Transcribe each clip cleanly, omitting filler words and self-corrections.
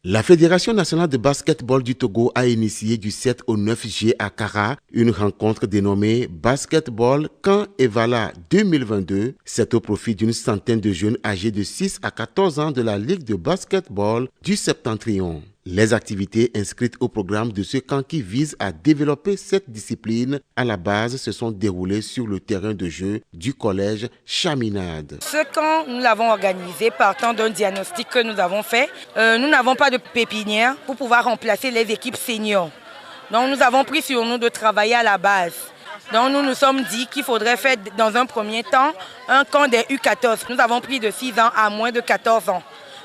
La Fédération nationale de basketball du Togo a initié du 7 au 9 juillet à Kara une rencontre dénommée Basketball Camp Evala 2022. C'est au profit d'une centaine de jeunes âgés de 6 à 14 ans de la Ligue de basketball du Septentrion. Les activités inscrites au programme de ce camp qui vise à développer cette discipline à la base se sont déroulées sur le terrain de jeu du collège Chaminade. Ce camp, nous l'avons organisé partant d'un diagnostic que nous avons fait. Nous n'avons pas de pépinière pour pouvoir remplacer les équipes seniors. Donc nous avons pris sur nous de travailler à la base. Donc nous nous sommes dit qu'il faudrait faire dans un premier temps un camp des U14. Nous avons pris de 6 ans à moins de 14 ans.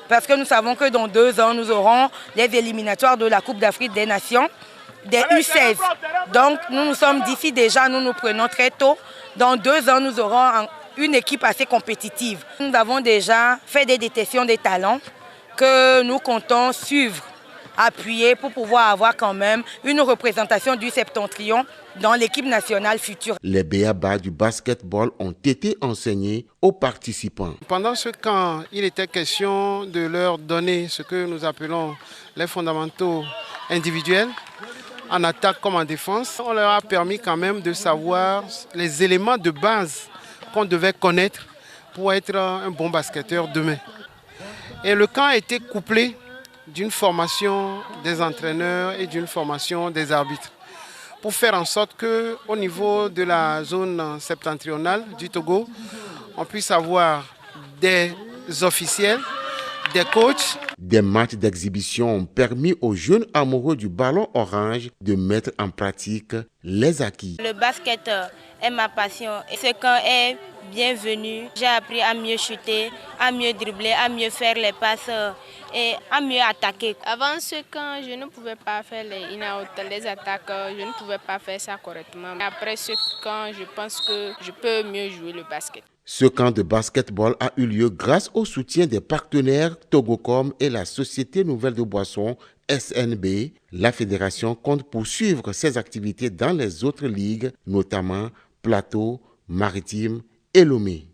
Parce que nous savons que dans 2 ans, nous aurons les éliminatoires de la Coupe d'Afrique des Nations, des U16. Donc nous nous sommes dit, si déjà nous nous prenons très tôt, dans 2 ans, nous aurons une équipe assez compétitive. Nous avons déjà fait des détections des talents que nous comptons suivre, appuyer pour pouvoir avoir quand même une représentation du Septentrion dans l'équipe nationale future. Les b.a.-ba du basketball ont été enseignés aux participants. Pendant ce camp, il était question de leur donner ce que nous appelons les fondamentaux individuels, en attaque comme en défense. On leur a permis quand même de savoir les éléments de base qu'on devait connaître pour être un bon basketteur demain. Et le camp a été couplé d'une formation des entraîneurs et d'une formation des arbitres, pour faire en sorte qu'au niveau de la zone septentrionale du Togo, on puisse avoir des officiels, des coachs. Des matchs d'exhibition ont permis aux jeunes amoureux du ballon orange de mettre en pratique les acquis. Le basket est ma passion et ce camp est bienvenu. J'ai appris à mieux shooter, à mieux dribbler, à mieux faire les passes et à mieux attaquer. Avant ce camp, je ne pouvais pas faire les in-out, les attaques, je ne pouvais pas faire ça correctement. Après ce camp, je pense que je peux mieux jouer le basket. Ce camp de basketball a eu lieu grâce au soutien des partenaires Togocom et la Société Nouvelle de Boissons SNB. La fédération compte poursuivre ses activités dans les autres ligues, notamment Plateau, Maritime et Lomé.